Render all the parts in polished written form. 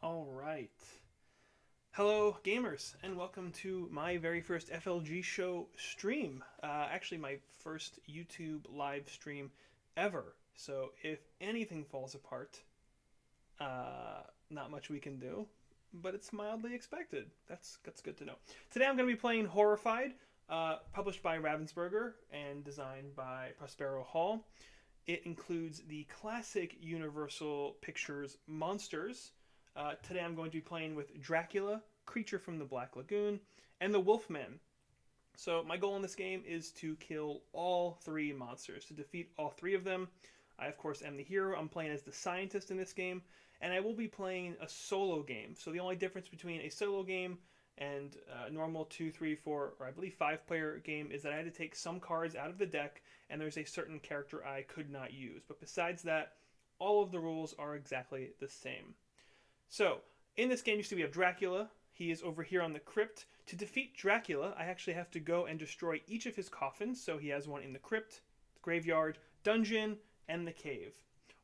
All right. Hello, gamers, and welcome to my very first FLGShow stream. Actually, my first YouTube live stream ever. So, if anything falls apart, not much we can do, but it's mildly expected. That's good to know. Today, I'm going to be playing Horrified, published by Ravensburger and designed by Prospero Hall. It includes the classic Universal Pictures monsters. Today I'm going to be playing with Dracula, Creature from the Black Lagoon, and the Wolfman. So my goal in this game is to kill all three monsters, to defeat all three of them. I, of course, am the hero. I'm playing as the scientist in this game, and I will be playing a solo game. So the only difference between a solo game and a normal 2, 3, 4, or I believe 5-player game is that I had to take some cards out of the deck, and there's a certain character I could not use. But besides that, all of the rules are exactly the same. So, in this game, you see we have Dracula. He is over here on the crypt. To defeat Dracula, I actually have to go and destroy each of his coffins. So he has one in the crypt, the graveyard, dungeon, and the cave.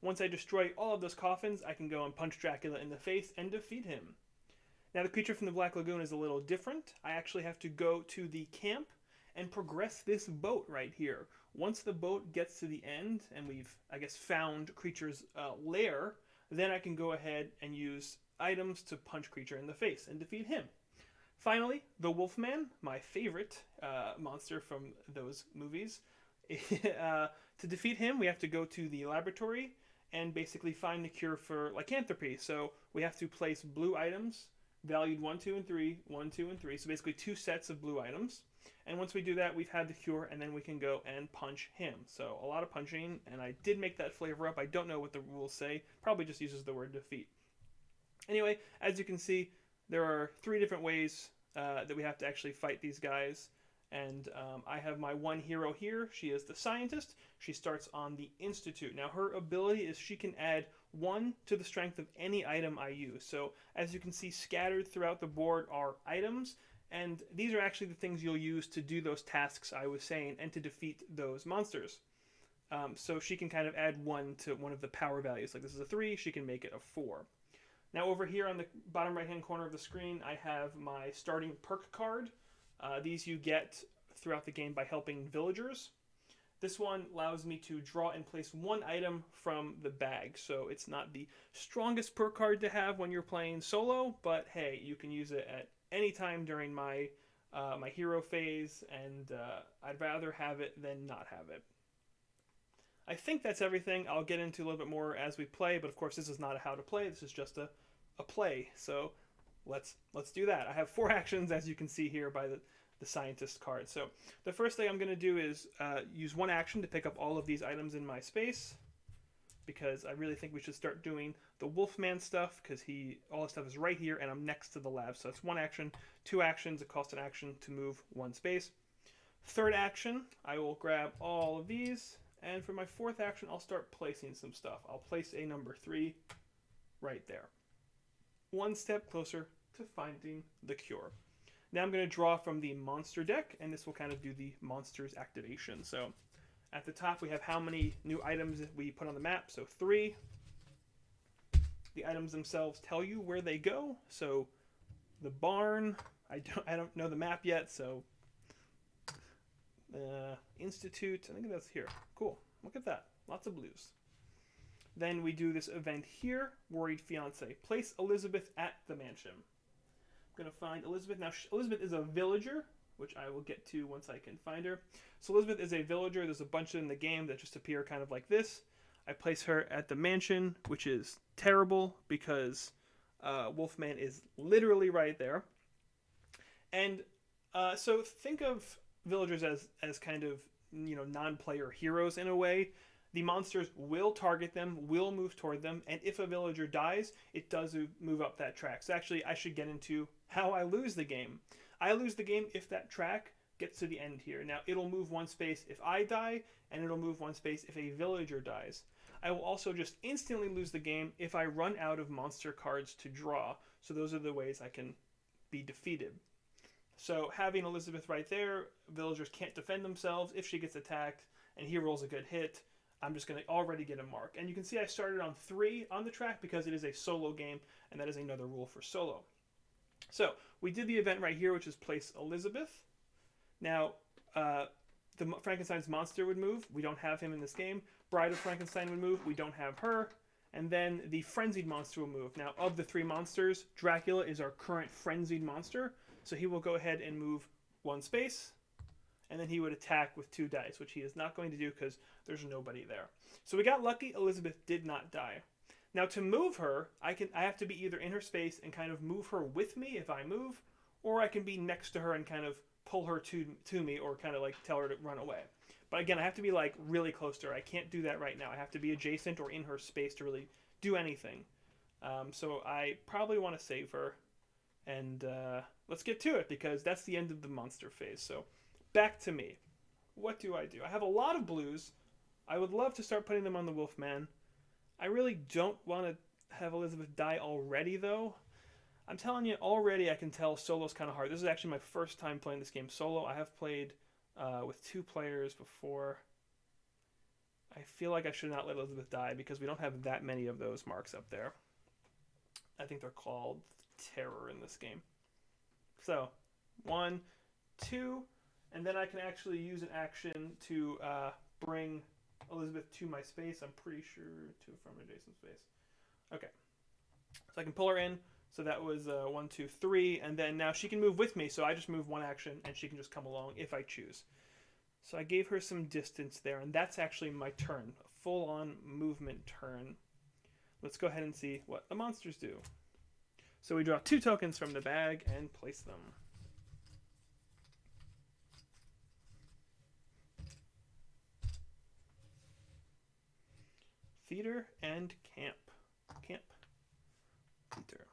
Once I destroy all of those coffins, I can go and punch Dracula in the face and defeat him. Now, the Creature from the Black Lagoon is a little different. I actually have to go to the camp and progress this boat right here. Once the boat gets to the end, and we've, I guess, found Creature's lair, then I can go ahead and use items to punch Creature in the face and defeat him. Finally, the Wolfman, my favorite monster from those movies. To defeat him, we have to go to the laboratory and basically find the cure for lycanthropy. So we have to place blue items, valued 1, 2, and 3, 1, 2, and 3. So basically 2 sets of blue items. And once we do that, we've had the cure, and then we can go and punch him. So a lot of punching, and I did make that flavor up. I don't know what the rules say. Probably just uses the word defeat. Anyway, as you can see, there are 3 different ways that we have to actually fight these guys. And I have my one hero here. She is the scientist. She starts on the Institute. Now, her ability is she can add 1 to the strength of any item I use. So, as you can see, scattered throughout the board are items. And these are actually the things you'll use to do those tasks I was saying and to defeat those monsters. So she can kind of add 1 to one of the power values. Like this is a 3, she can make it a 4. Now over here on the bottom right hand corner of the screen, I have my starting perk card. These you get throughout the game by helping villagers. This one allows me to draw and place 1 item from the bag. So it's not the strongest perk card to have when you're playing solo, but hey, you can use it at any time during my hero phase, and I'd rather have it than not have it. I think that's everything. I'll get into a little bit more as we play, but of course this is not a how to play. This is just a play. So let's do that. I have 4 actions, as you can see here by the scientist card. So the first thing I'm going to do is use 1 action to pick up all of these items in my space, because I really think we should start doing the Wolfman stuff, because all his stuff is right here, and I'm next to the lab. So that's 1 action, 2 actions. It costs an action to move 1 space. Third action, I will grab all of these, and for my 4th action, I'll start placing some stuff. I'll place a number 3 right there. 1 step closer to finding the cure. Now I'm going to draw from the monster deck, and this will kind of do the monster's activation. So at the top, we have how many new items we put on the map. So 3. The items themselves tell you where they go. So the barn, I don't know the map yet. So Institute, I think that's here. Cool. Look at that. Lots of blues. Then we do this event here. Worried fiance. Place Elizabeth at the mansion. I'm going to find Elizabeth. Now, Elizabeth is a villager, which I will get to once I can find her. So Elizabeth is a villager. There's a bunch in the game that just appear kind of like this. I place her at the mansion, which is terrible because Wolfman is literally right there. And so think of villagers as kind of, non-player heroes in a way. The monsters will target them, will move toward them, and if a villager dies, it does move up that track. So actually, I should get into how I lose the game. I lose the game if that track gets to the end here. Now, it'll move 1 space if I die, and it'll move 1 space if a villager dies. I will also just instantly lose the game if I run out of monster cards to draw. So those are the ways I can be defeated. So having Elizabeth right there, villagers can't defend themselves if she gets attacked, and he rolls a good hit. I'm just going to already get a mark. And you can see I started on 3 on the track because it is a solo game, and that is another rule for solo. So we did the event right here, which is place Elizabeth. Now, the Frankenstein's monster would move. We don't have him in this game. Bride of Frankenstein would move. We don't have her. And then the frenzied monster will move. Now, of the 3 monsters, Dracula is our current frenzied monster. So he will go ahead and move 1 space. And then he would attack with 2 dice, which he is not going to do because there's nobody there. So we got lucky. Elizabeth did not die. Now, to move her, I have to be either in her space and kind of move her with me if I move, or I can be next to her and kind of pull her to me, or kind of like tell her to run away. But again, I have to be like really close to her. I can't do that right now. I have to be adjacent or in her space to really do anything. So I probably want to save her, and let's get to it because that's the end of the monster phase. So back to me. What do? I have a lot of blues. I would love to start putting them on the Wolfman. I really don't want to have Elizabeth die already, though. I'm telling you, already I can tell solo's kind of hard. This is actually my first time playing this game solo. I have played with 2 players before. I feel like I should not let Elizabeth die because we don't have that many of those marks up there. I think they're called terror in this game. So, 1, 2, and then I can actually use an action to bring Elizabeth to my space. I'm pretty sure to from adjacent space. Okay. So I can pull her in. So that was 1, 2, 3. And then now she can move with me. So I just move 1 action and she can just come along if I choose. So I gave her some distance there. And that's actually my turn. A full-on movement turn. Let's go ahead and see what the monsters do. So we draw 2 tokens from the bag and place them. Theater and camp. Camp. Theater.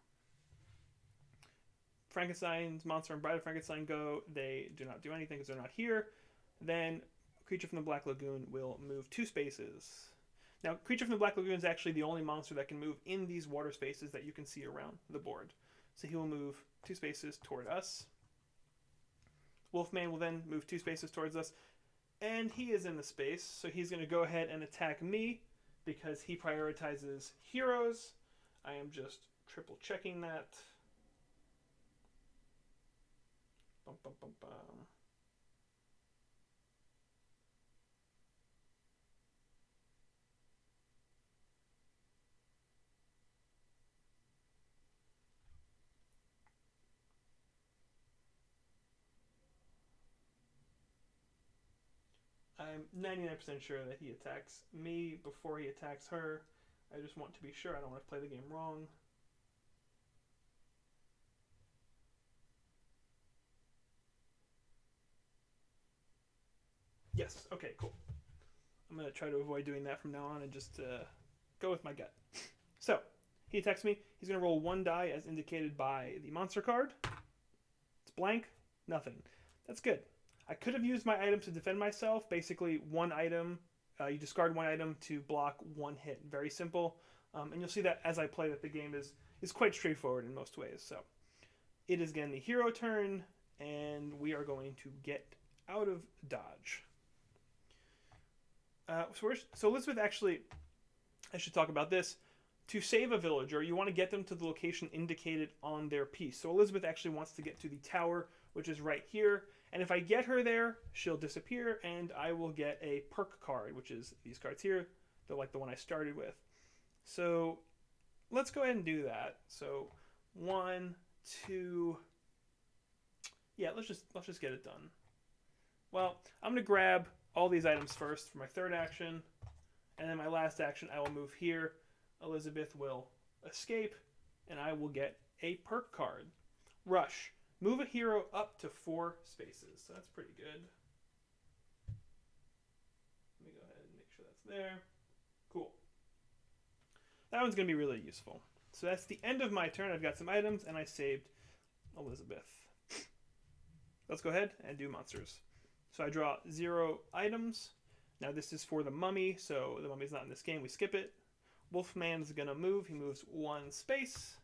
Frankenstein's monster and Bride of Frankenstein go. They do not do anything because they're not here. Then Creature from the Black Lagoon will move 2 spaces. Now, Creature from the Black Lagoon is actually the only monster that can move in these water spaces that you can see around the board. So he will move 2 spaces toward us. Wolfman will then move 2 spaces towards us. And he is in the space, so he's going to go ahead and attack me because he prioritizes heroes. I am just triple checking that. Bum, bum, bum, bum. I'm 99% sure that he attacks me before he attacks her. I just want to be sure. I don't want to play the game wrong. Yes. Okay, cool. I'm going to try to avoid doing that from now on and just go with my gut. So, he attacks me. He's going to roll 1 die as indicated by the monster card. It's blank. Nothing. That's good. I could have used my item to defend myself. Basically, 1 item. You discard 1 item to block 1 hit. Very simple. And you'll see that as I play that the game is quite straightforward in most ways. So, it is again the hero turn, and we are going to get out of dodge. So Elizabeth actually, I should talk about this. To save a villager, you want to get them to the location indicated on their piece. So Elizabeth actually wants to get to the tower, which is right here. And if I get her there, she'll disappear, and I will get a perk card, which is these cards here. They're like the one I started with. So let's go ahead and do that. So 1, 2. Yeah, let's just get it done. Well, I'm gonna grab all these items first for my 3rd action, and then my last action I will move here. Elizabeth will escape, and I will get a perk card. Rush. Move a hero up to 4 spaces. So that's pretty good. Let me go ahead and make sure that's there. Cool. That one's going to be really useful. So that's the end of my turn. I've got some items, and I saved Elizabeth. Let's go ahead and do monsters. So I draw 0 items. Now this is for the mummy, so the mummy's not in this game. We skip it. Wolfman's going to move. He moves 1 space.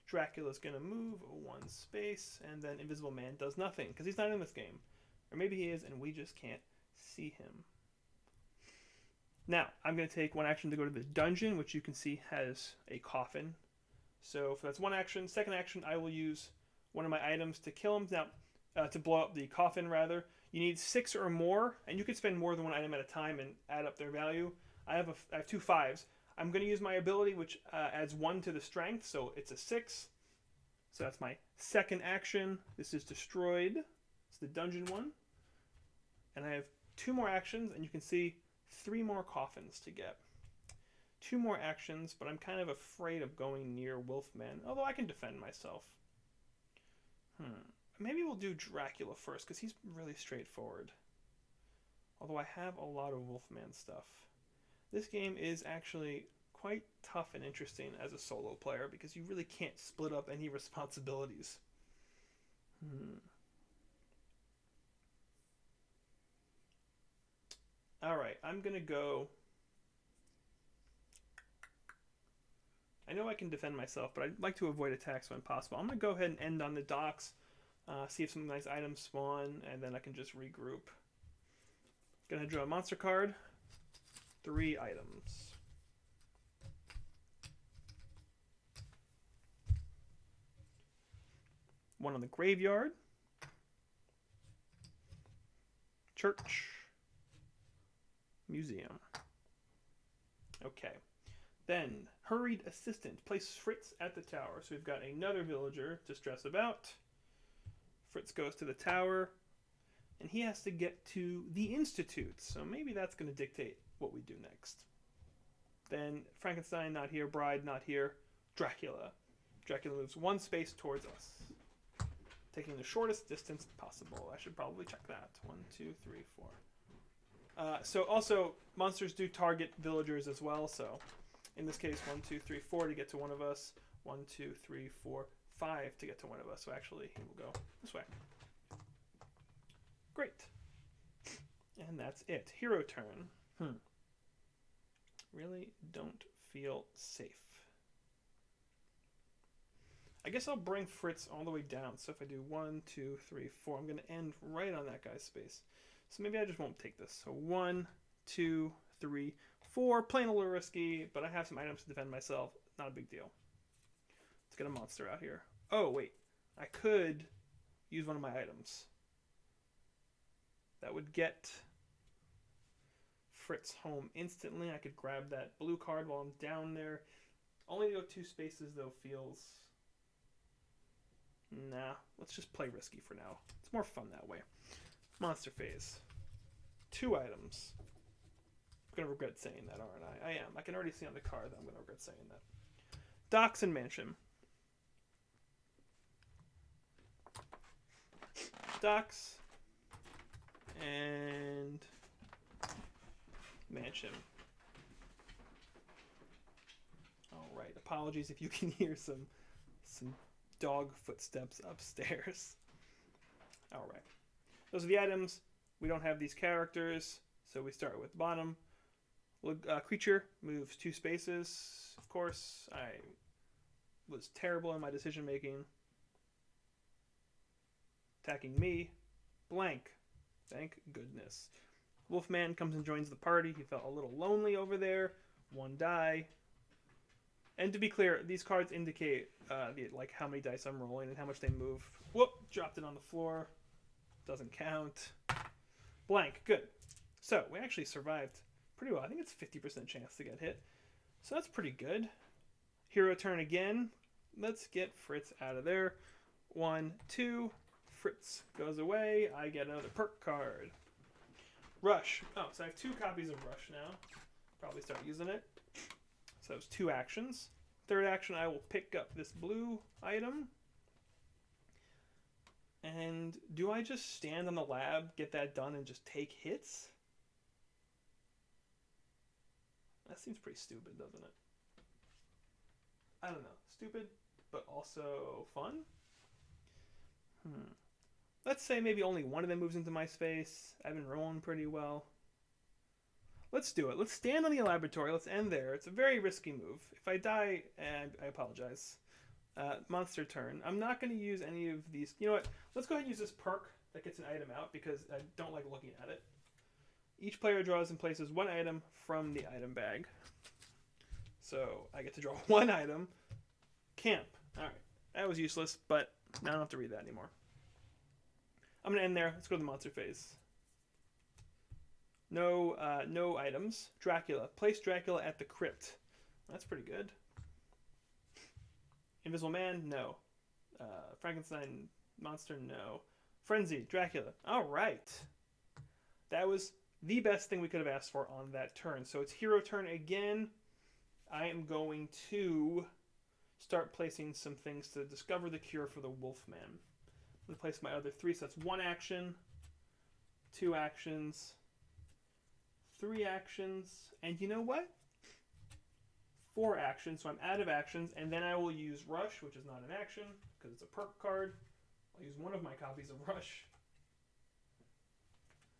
Dracula's going to move 1 space. And then Invisible Man does nothing because he's not in this game. Or maybe he is and we just can't see him. Now, I'm going to take one action to go to the dungeon, which you can see has a coffin. So if that's one action, second action, I will use one of my items to kill him. Now, to blow up the coffin, rather. You need 6 or more, and you can spend more than one item at a time and add up their value. I have 2 5s. I'm going to use my ability, which adds 1 to the strength, so it's a 6. So that's my second action. This is destroyed. It's the dungeon one. And I have 2 more actions, and you can see 3 more coffins to get. 2 more actions, but I'm kind of afraid of going near Wolfman, although I can defend myself. Maybe we'll do Dracula first, because he's really straightforward. Although I have a lot of Wolfman stuff. This game is actually quite tough and interesting as a solo player, because you really can't split up any responsibilities. Alright, I'm going to go... I know I can defend myself, but I'd like to avoid attacks when possible. I'm going to go ahead and end on the docks, see if some nice items spawn, and then I can just regroup. Going to draw a monster card. 3 items. One on the graveyard. Church. Museum. Okay. Then, hurried assistant. Place Fritz at the tower. So we've got another villager to stress about. Fritz goes to the tower, and he has to get to the Institute. So maybe that's going to dictate what we do next. Then, Frankenstein not here, Bride not here, Dracula. Dracula moves 1 space towards us, taking the shortest distance possible. I should probably check that. 1, 2, 3, 4. So also, monsters do target villagers as well, so... In this case, 1, 2, 3, 4 to get to one of us. 1, 2, 3, 4, 5 to get to one of us. So actually, he will go this way. Great. And that's it. Hero turn. Really don't feel safe. I guess I'll bring Fritz all the way down. So if I do 1, 2, 3, 4, I'm going to end right on that guy's space. So maybe I just won't take this. So 1, 2, 3, 4, playing a little risky, but I have some items to defend myself. Not a big deal. Let's get a monster out here. Oh, wait. I could use one of my items. That would get Fritz home instantly. I could grab that blue card while I'm down there. Only to go 2 spaces, though, feels... Nah, let's just play risky for now. It's more fun that way. Monster phase. 2 items. I'm going to regret saying that, aren't I? I am. I can already see on the card that I'm going to regret saying that. Docks and Mansion. Docks and Mansion. Alright, apologies if you can hear some dog footsteps upstairs. Alright. Those are the items. We don't have these characters, so we start with bottom. Creature moves 2 spaces. Of course, I was terrible in my decision making. Attacking me. Blank. Thank goodness. Wolfman comes and joins the party. He felt a little lonely over there. 1 die. And to be clear, these cards indicate like how many dice I'm rolling and how much they move. Whoop! Dropped it on the floor. Doesn't count. Blank. Good. So, we actually survived pretty well. I think it's 50% chance to get hit. So that's pretty good. Hero turn again. Let's get Fritz out of there. 1, 2. Fritz goes away. I get another perk card. Rush. Oh, so I have 2 copies of Rush now. Probably start using it. So that was 2 actions. Third action, I will pick up this blue item. And do I just stand on the lab, get that done, and just take hits? That seems pretty stupid, doesn't it? I don't know. Stupid, but also fun? Let's say maybe only one of them moves into my space. I've been rolling pretty well. Let's do it. Let's stand on the laboratory. Let's end there. It's a very risky move. If I die, I apologize. Monster turn. I'm not going to use any of these. You know what? Let's go ahead and use this perk that gets an item out because I don't like looking at it. Each player draws and places one item from the item bag. So I get to draw one item. Camp. Alright. That was useless, but now I don't have to read that anymore. I'm going to end there. Let's go to the monster phase. No items. Dracula. Place Dracula at the crypt. That's pretty good. Invisible Man? No. Frankenstein monster? No. Frenzy. Dracula. Alright. That was the best thing we could have asked for on that turn. So it's hero turn again. I am going to start placing some things to discover the cure for the Wolfman. I'm going to place my other 3, so that's 1 action, 2 actions, 3 actions, and you know what? 4 actions, so I'm out of actions, and then I will use Rush, which is not an action, because it's a perk card. I'll use one of my copies of Rush,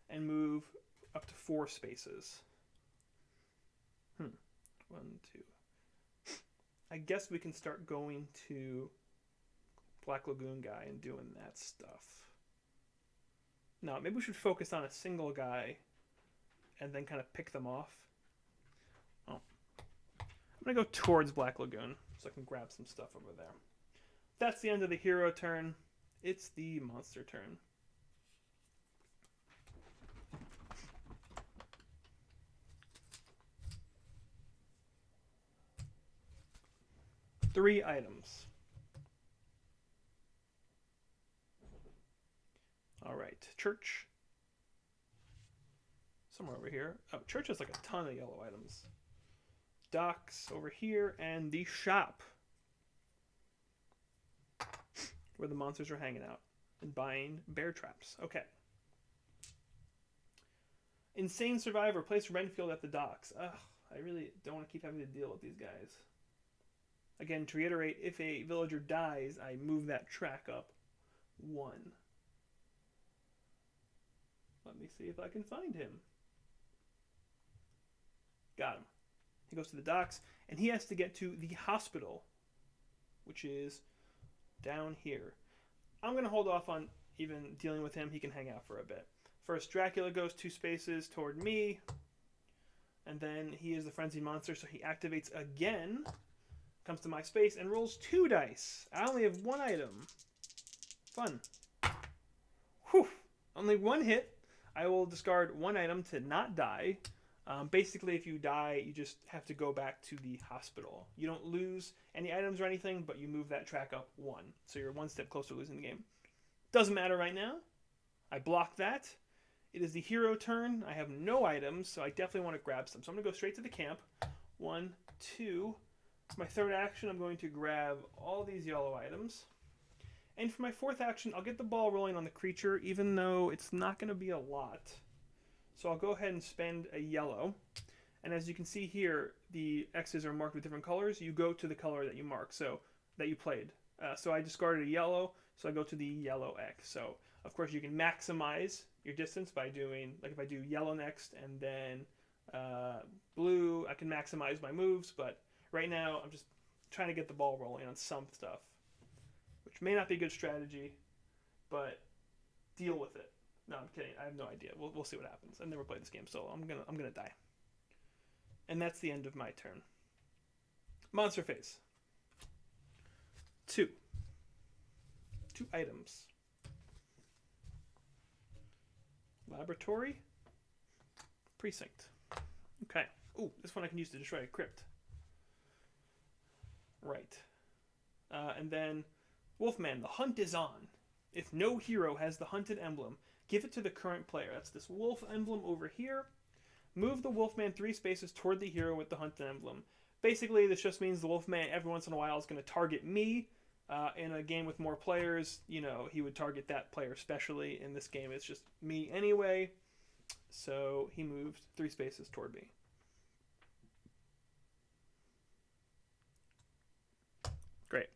and move up to 4 spaces. 1, 2. I guess we can start going to Black Lagoon guy and doing that stuff. No, maybe we should focus on a single guy and then kind of pick them off. Oh. I'm going to go towards Black Lagoon so I can grab some stuff over there. That's the end of the hero turn. It's the monster turn. Three items. All right, church. Somewhere over here. Oh, church has like a ton of yellow items. Docks over here, and the shop, where the monsters are hanging out and buying bear traps. Okay. Insane Survivor. Place Renfield at the docks. Ugh, I really don't want to keep having to deal with these guys. Again, to reiterate, if a villager dies, I move that track up 1. Let me see if I can find him. Got him. He goes to the docks, and he has to get to the hospital, which is down here. I'm going to hold off on even dealing with him. He can hang out for a bit. First, Dracula goes 2 spaces toward me, and then he is the frenzied monster, so he activates again. Comes to my space and rolls 2 dice. I only have 1 item. Fun. Whew. Only 1 hit. I will discard 1 item to not die. Basically, if you die, you just have to go back to the hospital. You don't lose any items or anything, but you move that track up 1. So you're 1 step closer to losing the game. Doesn't matter right now. I block that. It is the hero turn. I have no items, so I definitely want to grab some. So I'm going to go straight to the camp. 1, 2... For my 3rd action, I'm going to grab all these yellow items. And for my 4th action, I'll get the ball rolling on the creature, even though it's not going to be a lot. So I'll go ahead and spend a yellow. And as you can see here, the X's are marked with different colors. You go to the color that you mark, so that you played. So I discarded a yellow, so I go to the yellow X. So, of course, you can maximize your distance by doing, like if I do yellow next and then blue, I can maximize my moves, but right now, I'm just trying to get the ball rolling on some stuff, which may not be a good strategy, but deal with it. No, I'm kidding. I have no idea. We'll see what happens. I've never played this game solo. I'm gonna die. And that's the end of my turn. Monster phase. 2 items. Laboratory. Precinct. Okay. Ooh, this one I can use to destroy a crypt. Right. And then Wolfman, the hunt is on. If no hero has the hunted emblem, give it to the current player. That's this wolf emblem over here. Move the Wolfman 3 spaces toward the hero with the hunted emblem. Basically, this just means the Wolfman every once in a while is going to target me. In a game with more players, you know, he would target that player specially. In this game, it's just me anyway. So he moved 3 spaces toward me. Great.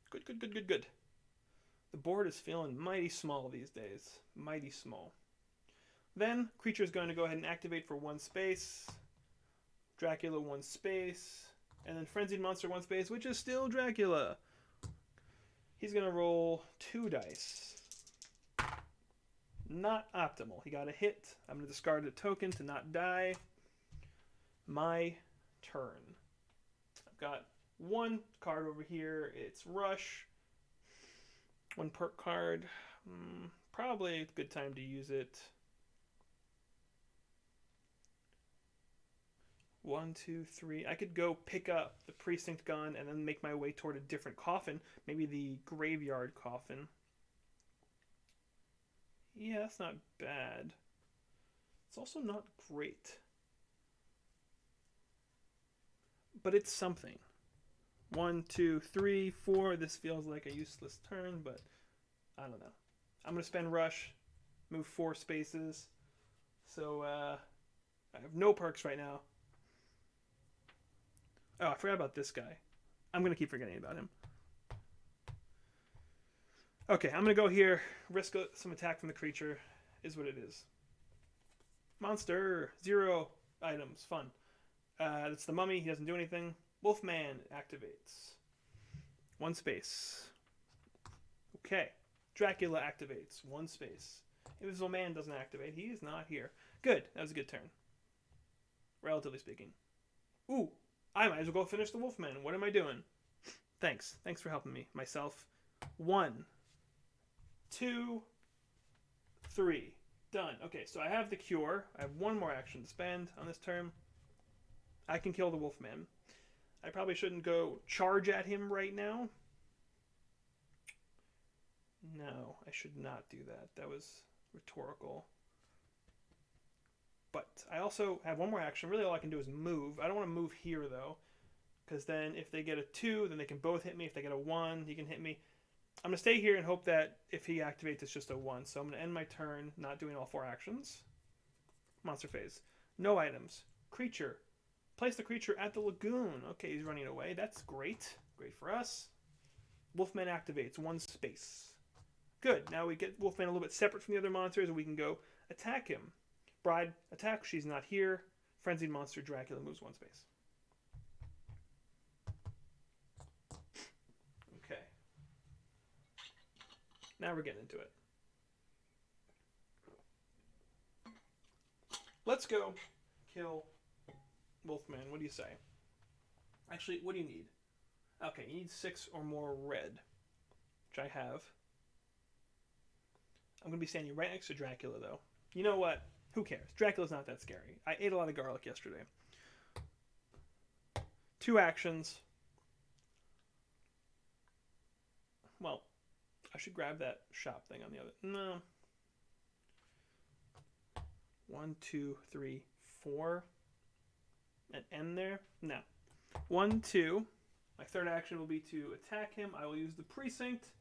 Good. The board is feeling mighty small these days. Mighty small. Then, creature is going to go ahead and activate for 1 space. Dracula 1 space. And then Frenzied Monster 1 space, which is still Dracula. He's going to roll 2 dice. Not optimal. He got a hit. I'm going to discard a token to not die. My turn. I've got one card over here. It's Rush. One perk card. Probably a good time to use it. 1, 2, 3. I could go pick up the precinct gun and then make my way toward a different coffin. Maybe the graveyard coffin. Yeah, that's not bad. It's also not great. But it's something. 1, 2, 3, 4. This feels like a useless turn, but I don't know. I'm going to spend Rush, move 4 spaces. So I have no perks right now. Oh, I forgot about this guy. I'm going to keep forgetting about him. Okay, I'm going to go here. Risk some attack from the creature. Is what it is. Monster. 0 items. Fun. That's the mummy. He doesn't do anything. Wolfman activates. 1 space. Okay. Dracula activates. 1 space. Invisible Man doesn't activate. He is not here. Good. That was a good turn. Relatively speaking. Ooh. I might as well go finish the Wolfman. What am I doing? Thanks. Thanks for helping me. Myself. 1, 2, 3. Done. Okay, so I have the cure. I have 1 more action to spend on this turn. I can kill the Wolfman. I probably shouldn't go charge at him right now. No, I should not do that. That was rhetorical. But I also have 1 more action. Really all I can do is move. I don't want to move here, though. Because then if they get a 2, then they can both hit me. If they get a 1, he can hit me. I'm going to stay here and hope that if he activates, it's just a 1. So I'm going to end my turn not doing all 4 actions. Monster phase. No items. Creature. Place the creature at the lagoon. Okay, he's running away. That's great. Great for us. Wolfman activates. 1 space. Good. Now we get Wolfman a little bit separate from the other monsters, and we can go attack him. Bride attack. She's not here. Frenzied monster Dracula moves 1 space. Okay. Now we're getting into it. Let's go kill Wolfman. What do you say? Actually, what do you need? Okay, you need 6 or more red, which I have. I'm going to be standing right next to Dracula, though. You know what? Who cares? Dracula's not that scary. I ate a lot of garlic yesterday. 2 actions. Well, I should grab that shop thing on the other. No. 1, 2, 3, 4. And end there? No. 1, 2. My third action will be to attack him. I will use the precinct.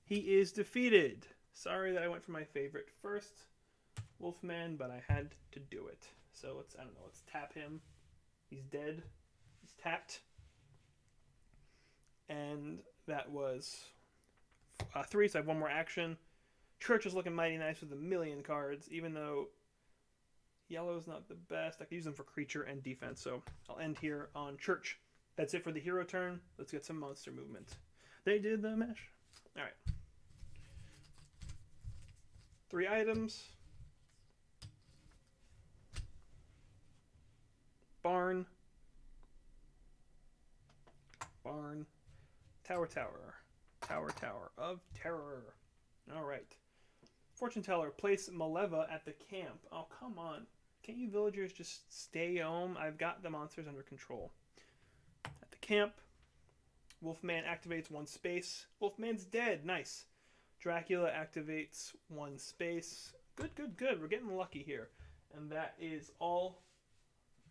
He is defeated. Sorry that I went for my favorite first, Wolfman, but I had to do it. So let's tap him. He's dead. He's tapped. And that was 3, so I have 1 more action. Church is looking mighty nice with 1,000,000 cards, even though yellow's not the best. I can use them for creature and defense, so I'll end here on Church. That's it for the hero turn. Let's get some monster movement. They did the mesh. All right. 3 items. Barn. Barn. Tower, tower. Tower, tower of terror. All right. Fortune teller, place Maleva at the camp. Oh, come on. Can't you villagers just stay home? I've got the monsters under control. At the camp, Wolfman activates 1 space. Wolfman's dead. Nice. Dracula activates 1 space. Good, good, good. We're getting lucky here. And that is all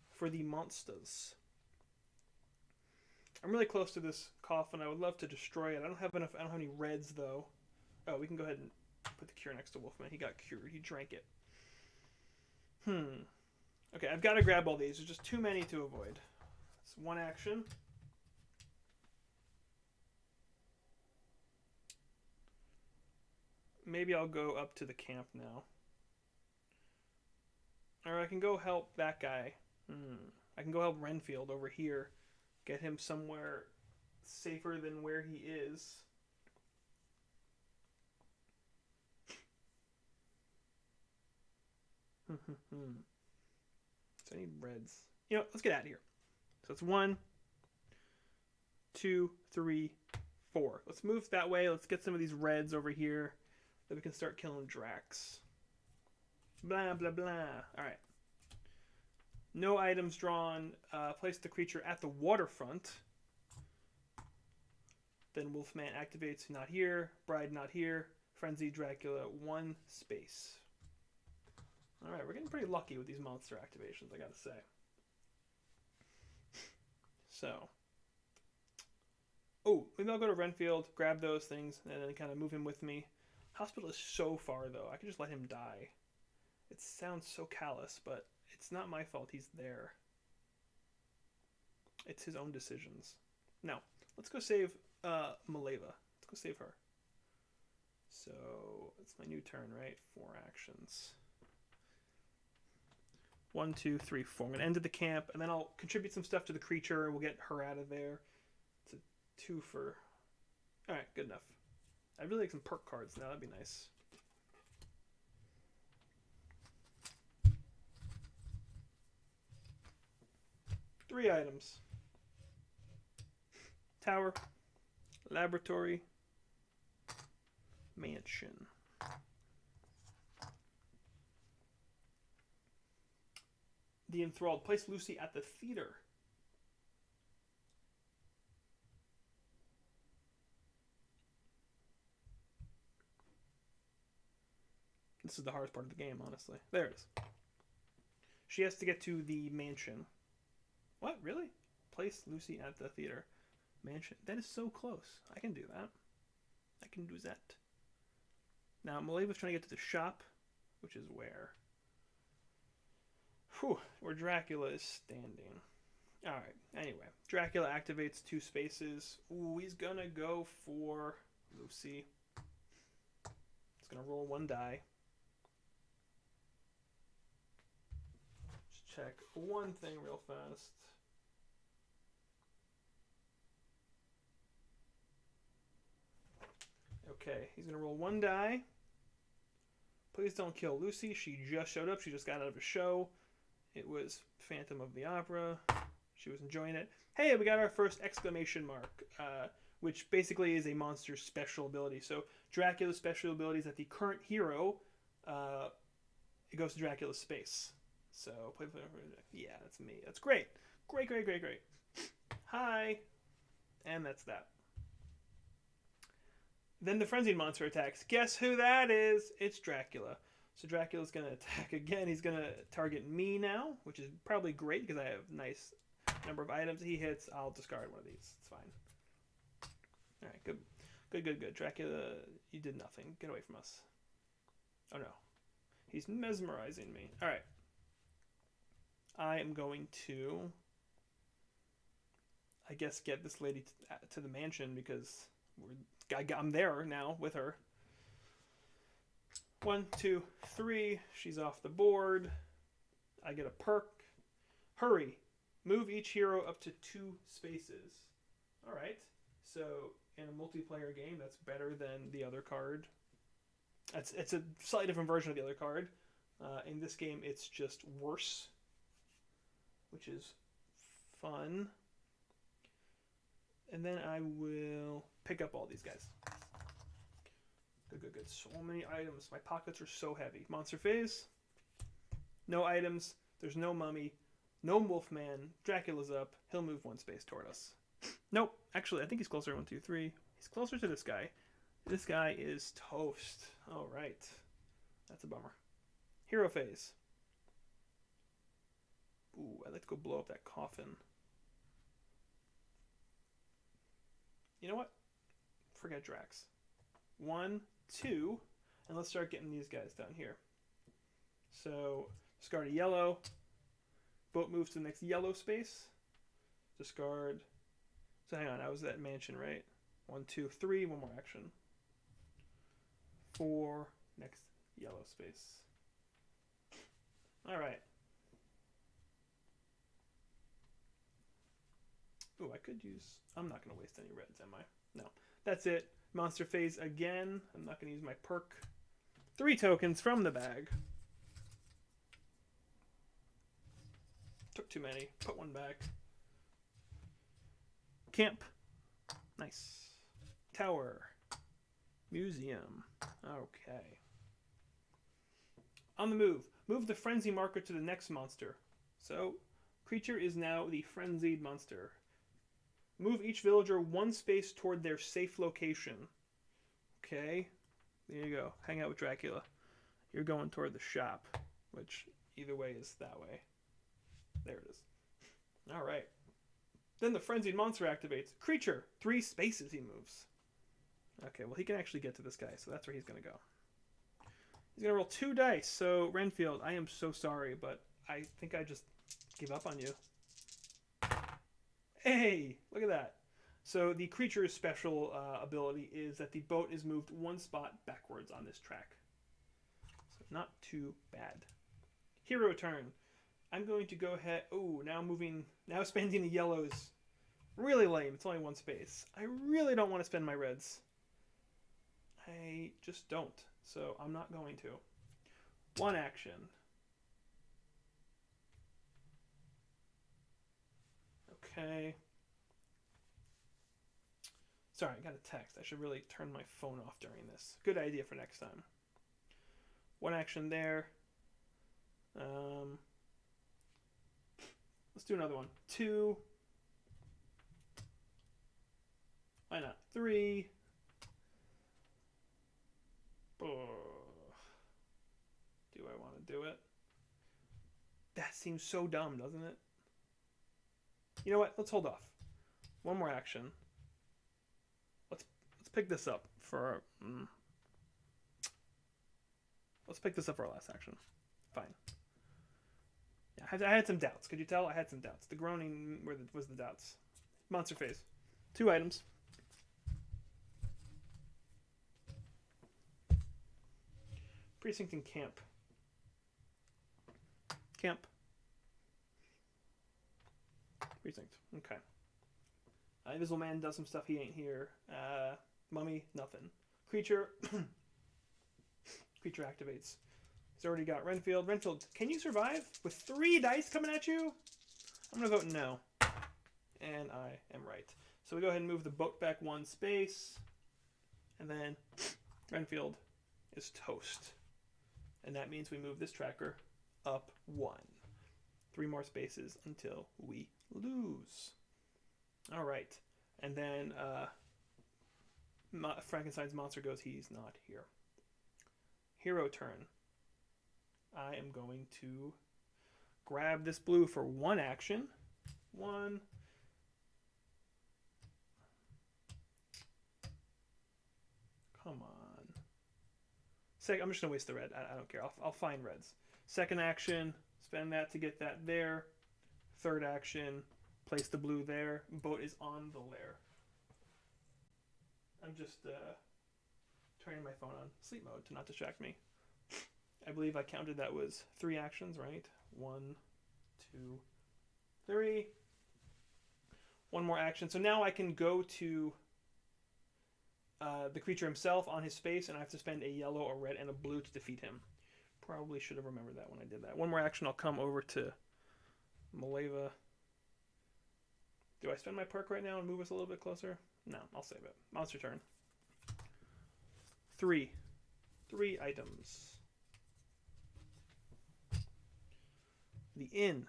for the monsters. I'm really close to this coffin. I would love to destroy it. I don't have any reds, though. Oh, we can go ahead and put the cure next to Wolfman. He got cured. He drank it. Okay, I've got to grab all these. There's just too many to avoid. It's 1 action. Maybe I'll go up to the camp now. Or I can go help that guy. I can go help Renfield over here. Get him somewhere safer than where he is. So I need reds. You know, let's get out of here. So it's 1, 2, 3, 4. Let's move that way. Let's get some of these reds over here. Then we can start killing Drax. Blah, blah, blah. All right. No items drawn. Place the creature at the waterfront. Then Wolfman activates. Not here. Bride not here. Frenzy Dracula 1 space. All right, we're getting pretty lucky with these monster activations, I gotta say. So. Oh, maybe I'll go to Renfield, grab those things, and then kind of move him with me. Hospital is so far, though. I could just let him die. It sounds so callous, but it's not my fault he's there. It's his own decisions. Now, let's go save Maleva. Let's go save her. So, it's my new turn, right? 4 actions. 1, 2, 3, 4. I'm going to end at the camp, and then I'll contribute some stuff to the creature, and we'll get her out of there. It's a 2 for... Alright, good enough. I'd really like some perk cards now. That'd be nice. Three items. Tower. Laboratory. Mansion. The Enthralled. Place Lucy at the theater. This is the hardest part of the game, honestly. There it is. She has to get to the mansion. What? Really? Place Lucy at the theater. Mansion. That is so close. I can do that. I can do that. Now, Maleva's trying to get to the shop, which is where? Whew, where Dracula is standing. Alright, anyway. Dracula activates 2 spaces. Ooh, he's gonna go for Lucy. He's gonna roll 1 die. Just check one thing real fast. Okay, he's gonna roll 1 die. Please don't kill Lucy. She just showed up. She just got out of a show. It was Phantom of the Opera. She was enjoying it. Hey, we got our first exclamation mark, which basically is a monster's special ability. So Dracula's special ability is that the current hero, it goes to Dracula's space. So, yeah, that's me. That's great. Great, great, great, great. Hi. And that's that. Then the Frenzied Monster attacks. Guess who that is? It's Dracula. So Dracula's going to attack again. He's going to target me now, which is probably great because I have a nice number of items. He hits. I'll discard one of these. It's fine. All right, good. Good, good, good. Dracula, you did nothing. Get away from us. Oh, no. He's mesmerizing me. All right. I am going to, I guess, get this lady to the mansion because I'm there now with her. 1, 2, 3. She's off the board. I get a perk. Hurry. Move each hero up to 2 spaces. All right. So in a multiplayer game, that's better than the other card. It's a slightly different version of the other card. In this game, it's just worse, which is fun. And then I will pick up all these guys. Good, good, good. So many items. My pockets are so heavy. Monster phase. No items. There's no mummy. No Wolfman. Dracula's up. He'll move 1 space toward us. Nope. Actually, I think he's closer. 1, 2, 3. He's closer to this guy. This guy is toast. All right. That's a bummer. Hero phase. Ooh, I'd like to go blow up that coffin. You know what? Forget Drax. 1, 2, and let's start getting these guys down here. So, discard a yellow. Boat moves to the next yellow space. Discard. So hang on, I was at mansion, right? 1, 2, 3, 1 more action. 4, next yellow space. Alright. Ooh, I could use... I'm not going to waste any reds, am I? No. That's it. Monster phase again. I'm not going to use my perk. 3 tokens from the bag. too many. Put one back. Camp. Nice. Tower. Museum. Okay. On the move. Move the frenzy marker to the next monster. So, creature is now the frenzied monster. Move each villager one space toward their safe location. Okay. There you go. Hang out with Dracula. You're going toward the shop, which either way is that way. There it is. All right. Then the frenzied monster activates. Creature. 3 spaces he moves. Okay, well, he can actually get to this guy, so that's where he's going to go. He's going to roll 2 dice. So, Renfield, I am so sorry, but I think I just give up on you. Hey, look at that. So, the creature's special ability is that the boat is moved 1 spot backwards on this track. So, not too bad. Hero turn. I'm going to go ahead. Oh, now spending the yellows. Really lame. It's only 1 space. I really don't want to spend my reds. I just don't. So I'm not going to. 1 action. Okay. Sorry, I got a text. I should really turn my phone off during this. Good idea for next time. 1 action there. Let's do another one. 2. Why not? 3. Oh. Do I want to do it? That seems so dumb, doesn't it? You know what? Let's hold off. 1 more action. Let's pick this up for let's pick this up for our last action. Fine. Yeah, I had some doubts. Could you tell? I had some doubts. The groaning was the doubts. Monster phase. 2 items. Precinct and camp. Camp. Precinct. Okay. Invisible Man does some stuff. He ain't here. Mummy, nothing. Creature. Creature activates. He's already got Renfield. Renfield, can you survive with 3 dice coming at you? I'm going to vote no. And I am right. So we go ahead and move the boat back 1 space. And then Renfield is toast. And that means we move this tracker up 1. 3 more spaces until we lose. All right. And then Frankenstein's monster goes, he's not here. Hero turn. I am going to grab this blue for 1 action. 1. Come on. I'm just going to waste the red. I don't care. I'll find reds. 2nd action, spend that to get that there. 3rd action, place the blue there. Boat is on the lair. I'm just turning my phone on sleep mode to not distract me. I believe I counted that was 3 actions, right? 1, 2, 3. 1 more action. So now I can go to the creature himself on his space, and I have to spend a yellow, a red, and a blue to defeat him. Probably should have remembered that when I did that. 1 more action, I'll come over to Maleva. Do I spend my perk right now and move us a little bit closer? No, I'll save it. Monster turn. 3 items. The inn.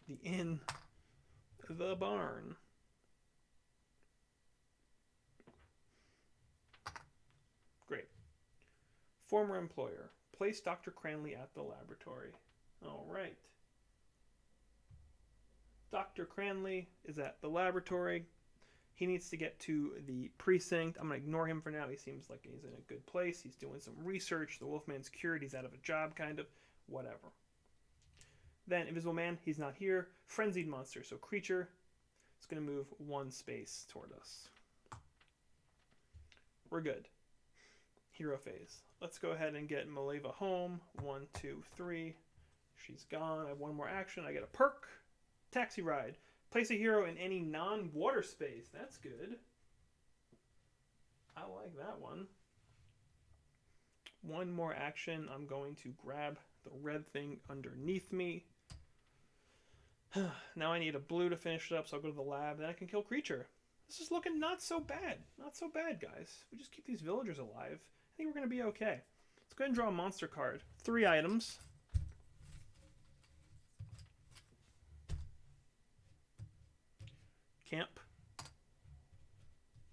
The inn. The barn. Great. Former employer. Place Dr. Cranley at the laboratory. All right. Dr. Cranley is at the laboratory. He needs to get to the precinct. I'm going to ignore him for now. He seems like he's in a good place. He's doing some research. The Wolfman's cured. He's out of a job, kind of. Whatever. Then, Invisible Man, he's not here. Frenzied Monster, so creature. It's going to move 1 space toward us. We're good. Hero phase. Let's go ahead and get Maleva home. 1, 2, 3. She's gone. I have 1 more action. I get a perk. Taxi ride. Place a hero in any non-water space. That's good. I like that one. one more action. I'm going to grab the red thing underneath me. Now I need a blue to finish it up, so I'll go to the lab. Then I can kill creature. This is looking not so bad. Not so bad, guys. We just keep these villagers alive. I think we're going to be okay. Let's go ahead and draw a monster card. 3 items. Camp.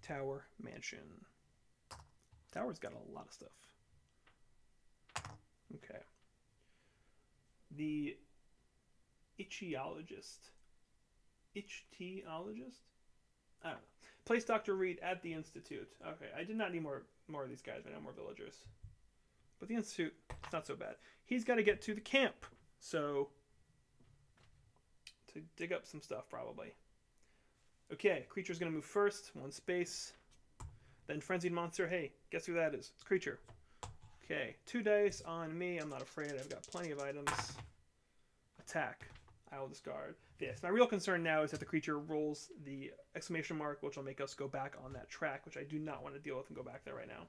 Tower. Mansion. Tower's got a lot of stuff. Okay. The Itchiologist. Ichtologist? I don't know. Place Dr. Reed at the Institute. Okay, I did not need more of these guys. I know more villagers. But the Institute, it's not so bad. He's got to get to the camp. So, to dig up some stuff, probably. Okay, creature's going to move first. 1 space. Then Frenzied Monster. Hey, guess who that is? It's creature. Okay, 2 dice on me. I'm not afraid. I've got plenty of items. Attack. I will discard. Yes, my real concern now is that the creature rolls the exclamation mark, which will make us go back on that track, which I do not want to deal with and go back there right now.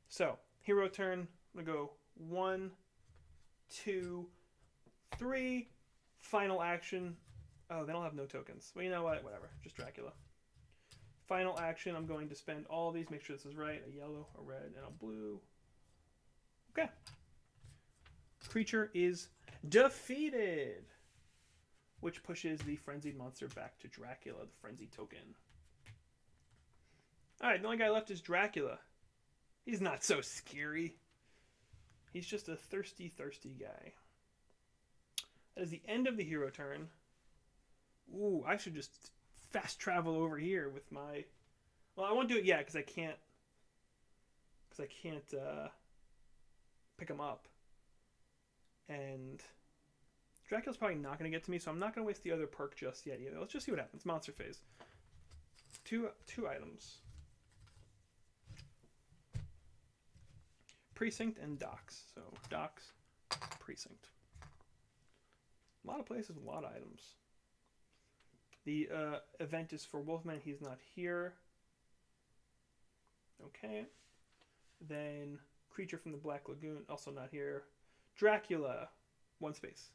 So, hero turn. I'm going to go 1, 2, 3. Final action. Oh, they don't have no tokens. Well, you know what? Whatever. Just Dracula. Final action. I'm going to spend all these. Make sure this is right. A yellow, a red, and a blue. Okay. Creature is defeated. Which pushes the Frenzied Monster back to Dracula, the Frenzy token. Alright, the only guy left is Dracula. He's not so scary. He's just a thirsty, thirsty guy. That is the end of the hero turn. Ooh, I should just fast travel over here with my... Well, I won't do it yet because I can't... pick him up. And... Dracula's probably not going to get to me, so I'm not going to waste the other perk just yet either. Let's just see what happens. Monster phase. Two items. Precinct and docks. So, docks, precinct. A lot of places, a lot of items. The event is for Wolfman. He's not here. Okay. Then, creature from the Black Lagoon, also not here. Dracula, 1 space.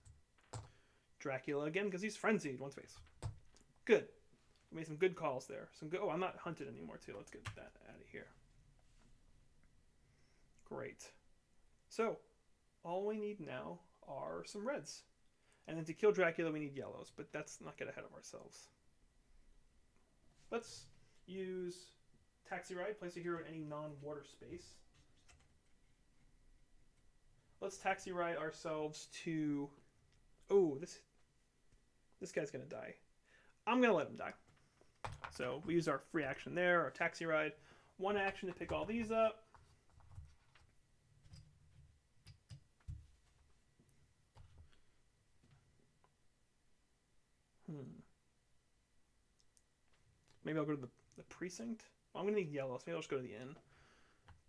Dracula again because he's frenzied. 1 space. Good. We made some good calls there. Some good. Oh, I'm not hunted anymore too. Let's get that out of here. Great. So, all we need now are some reds. And then to kill Dracula, we need yellows. But let's not get ahead of ourselves. Let's use Taxi Ride. Place a hero in any non-water space. Let's Taxi Ride ourselves to... Oh, this guy's going to die. I'm going to let him die. So we use our free action there, our Taxi Ride. 1 action to pick all these up. Maybe I'll go to the precinct. Well, I'm going to need yellow, so maybe I'll just go to the inn.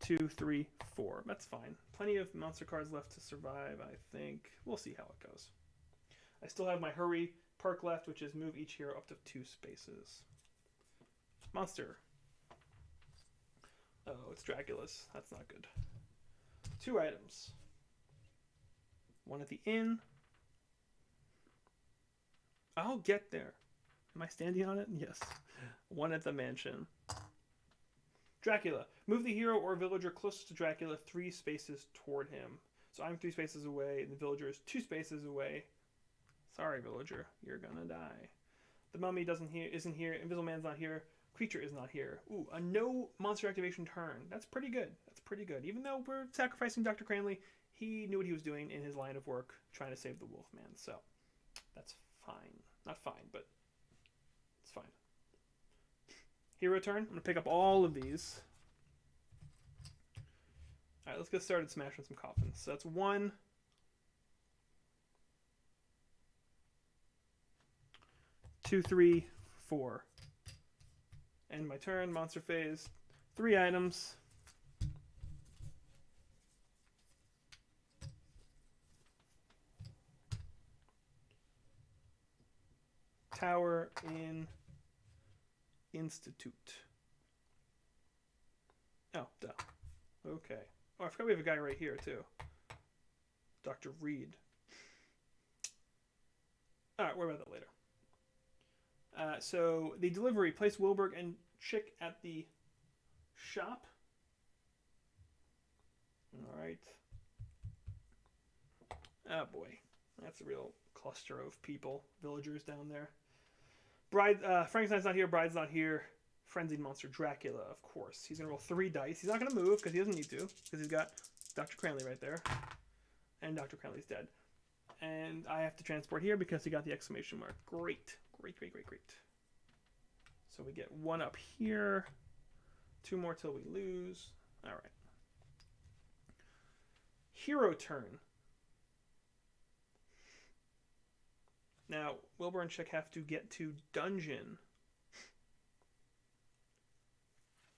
2, 3, 4. That's fine. Plenty of monster cards left to survive, I think. We'll see how it goes. I still have my Hurry perk left, which is move each hero up to 2 spaces. Monster. Oh, it's Dracula's. That's not good. 2 items. 1 at the inn. I'll get there. Am I standing on it? Yes. 1 at the mansion. Dracula. Move the hero or villager closest to Dracula 3 spaces toward him. So I'm 3 spaces away, and the villager is 2 spaces away. Sorry, villager. You're gonna die. The mummy isn't here. Invisible man's not here. Creature is not here. Ooh, a no monster activation turn. That's pretty good. That's pretty good. Even though we're sacrificing Dr. Cranley, he knew what he was doing in his line of work, trying to save the Wolfman. So, that's fine. Not fine, but it's fine. Hero turn. I'm going to pick up all of these. Alright, let's get started smashing some coffins. So that's 1. 2, 3, 4. End my turn. Monster phase. 3 items. Tower in Institute. Oh, duh. Okay. Oh, I forgot we have a guy right here, too. Dr. Reed. Alright, worry about that later. So, the delivery. Place Wilbur and Chick at the shop. Alright. Oh, boy. That's a real cluster of people. Villagers down there. Frankenstein's not here. Bride's not here. Frenzied monster Dracula, of course. He's going to roll 3 dice. He's not going to move because he doesn't need to. Because he's got Dr. Cranley right there. And Dr. Cranley's dead. And I have to transport here because he got the exclamation mark. Great. Great, great, great, great. So we get 1 up here. 2 more till we lose. All right. Hero turn. Now, Wilbur and Chick have to get to dungeon.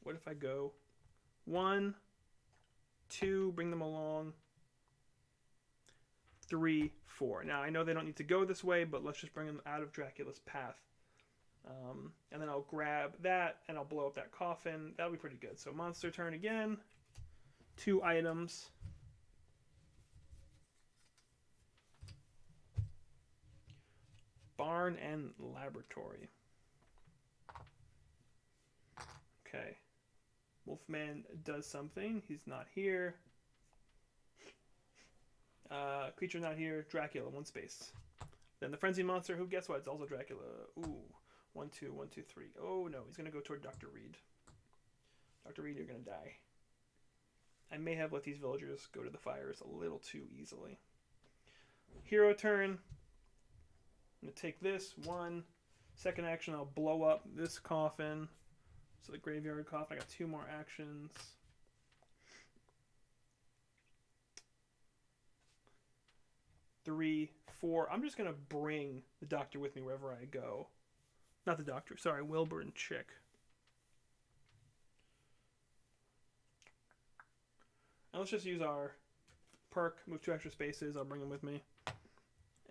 What if I go 1, 2, bring them along, 3, 4. Now, I know they don't need to go this way, but let's just bring them out of Dracula's path. And then I'll grab that, and I'll blow up that coffin. That'll be pretty good. So monster turn again. 2 items. Barn and laboratory. Okay. Wolfman does something. He's not here. Creature not here. Dracula, 1 space. Then the frenzied monster, who guess what? It's also Dracula. Ooh. 1, 2, 1, 2, 3. Oh no, he's gonna go toward Dr. Reed. Dr. Reed, you're gonna die. I may have let these villagers go to the fires a little too easily. Hero turn. I'm gonna take this 1. Second action, I'll blow up this coffin. So the graveyard coffin. I got 2 more actions. Three, 4. I'm just gonna bring the doctor with me wherever I go. Not the doctor. Sorry, Wilbur and Chick. And let's just use our perk. Move 2 extra spaces. I'll bring them with me.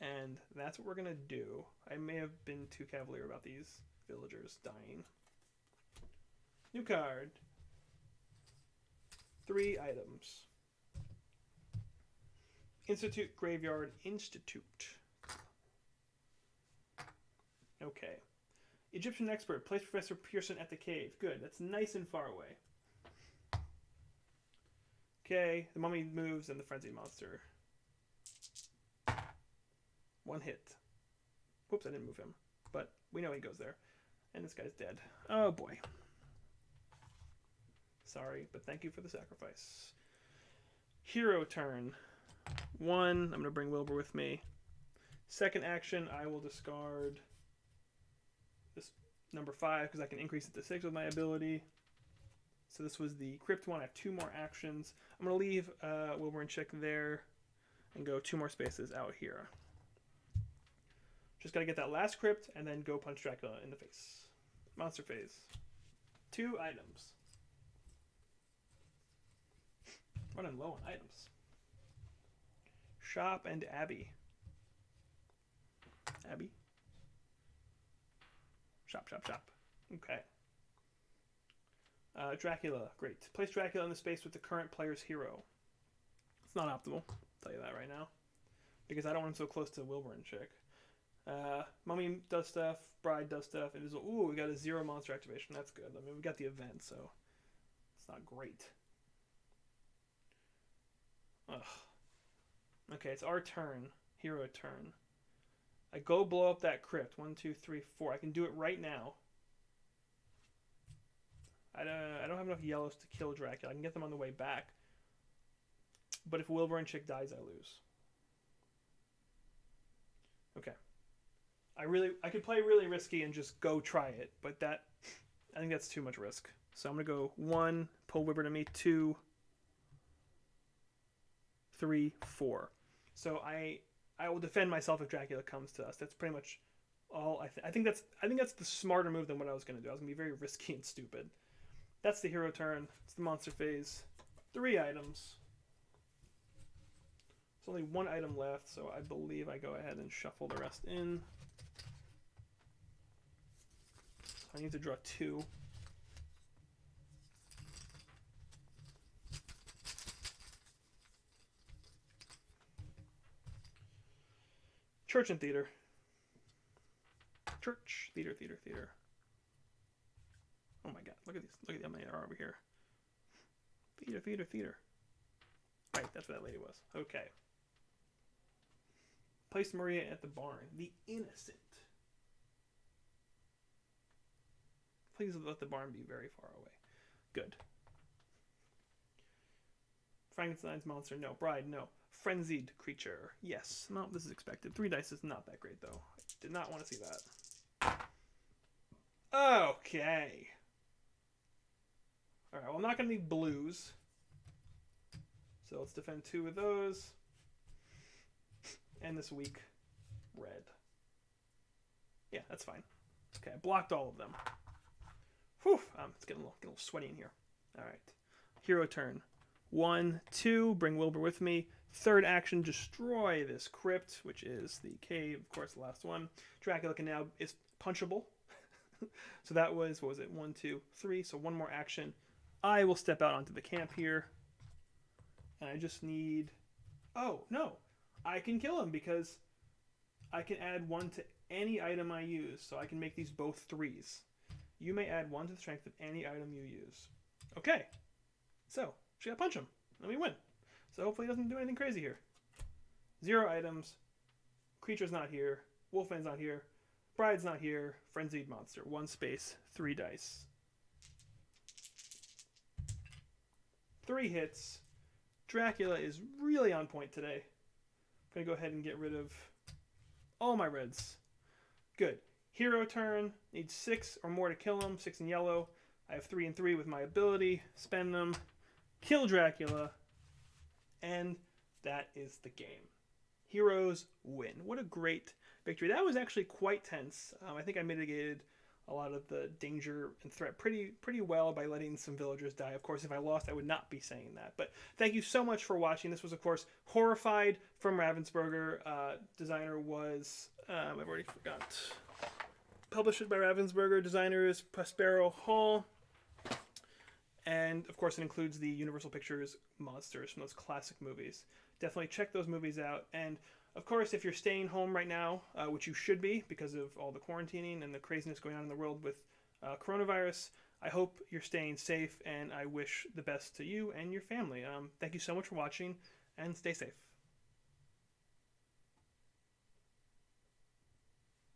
And that's what we're gonna do. I may have been too cavalier about these villagers dying. New card. 3 items. Institute, Graveyard, Institute. Okay. Egyptian expert. Place Professor Pearson at the cave. Good. That's nice and far away. Okay. The mummy moves and the frenzied monster. 1 hit. Whoops, I didn't move him. But we know he goes there. And this guy's dead. Oh boy. Sorry, but thank you for the sacrifice. Hero turn. 1. I'm going to bring Wilbur with me. Second action, I will discard this number 5 because I can increase it to 6 with my ability. So this was the crypt one. I have 2 more actions. I'm going to leave Wilbur and Chick there and go 2 more spaces out here. Just got to get that last crypt and then go punch Dracula in the face. Monster phase. 2 items. Running low on items. Shop and Abbey. Abbey? Shop, shop, shop. Okay. Dracula. Great. Place Dracula in the space with the current player's hero. It's not optimal. I'll tell you that right now. Because I don't want him so close to Wilbur and Chick. Mummy does stuff. Bride does stuff. Ooh, we got a 0 monster activation. That's good. I mean, we got the event, so it's not great. Ugh. Okay, it's our turn. Hero turn. I go blow up that crypt. 1, 2, 3, 4. I can do it right now. I don't have enough yellows to kill Dracula. I can get them on the way back. But if Wilbur and Chick dies, I lose. Okay. I could play really risky and just go try it, but I think that's too much risk. So I'm gonna go 1, pull Wilbur to me, 2, 3, 4. So I will defend myself if Dracula comes to us. That's pretty much all. I think that's the smarter move than what I was gonna do. I was gonna be very risky and stupid. That's the hero turn. It's the monster phase. 3 items. There's only 1 item left, so I believe I go ahead and shuffle the rest in. So I need to draw 2. Church and theater. Church, theater, theater, theater. Oh my god, look at these. Look at how many are over here. Theater, theater, theater. Right, that's what that lady was. Okay. Place Maria at the barn. The innocent. Please let the barn be very far away. Good. Frankenstein's monster. No. Bride. No. Frenzied creature. Yes. No, this is expected. 3 dice is not that great, though. I did not want to see that. Okay. Alright, well, I'm not going to need blues. So let's defend 2 of those. And this weak red. Yeah, that's fine. Okay, I blocked all of them. Whew, it's getting a little sweaty in here. Alright. Hero turn. 1, 2, bring Wilbur with me. Third action, destroy this crypt, which is the cave, of course, the last one. Dracula can now is punchable. So that was, what was it? 1, 2, 3. So 1 more action. I will step out onto the camp here. And I just need... Oh, no. I can kill him because I can add 1 to any item I use. So I can make these both 3s. You may add 1 to the strength of any item you use. Okay. So, just gotta punch him. Let me win. So hopefully he doesn't do anything crazy here. 0 items. Creature's not here. Wolfman's not here. Bride's not here. Frenzied monster. 1 space. 3 dice. 3 hits. Dracula is really on point today. I'm going to go ahead and get rid of all my reds. Good. Hero turn. Needs 6 or more to kill him. 6 in yellow. I have 3 and 3 with my ability. Spend them. Kill Dracula. And that is the game. Heroes win. What a great victory. That was actually quite tense. I think I mitigated a lot of the danger and threat pretty well by letting some villagers die. Of course, if I lost, I would not be saying that. But thank you so much for watching. This was, of course, Horrified from Ravensburger. Designer was, I've already forgot. Published by Ravensburger. Designer is Prospero Hall. And, of course, it includes the Universal Pictures monsters from those classic movies. Definitely check those movies out. And, of course, if you're staying home right now, which you should be because of all the quarantining and the craziness going on in the world with coronavirus, I hope you're staying safe, and I wish the best to you and your family. Thank you so much for watching, and stay safe.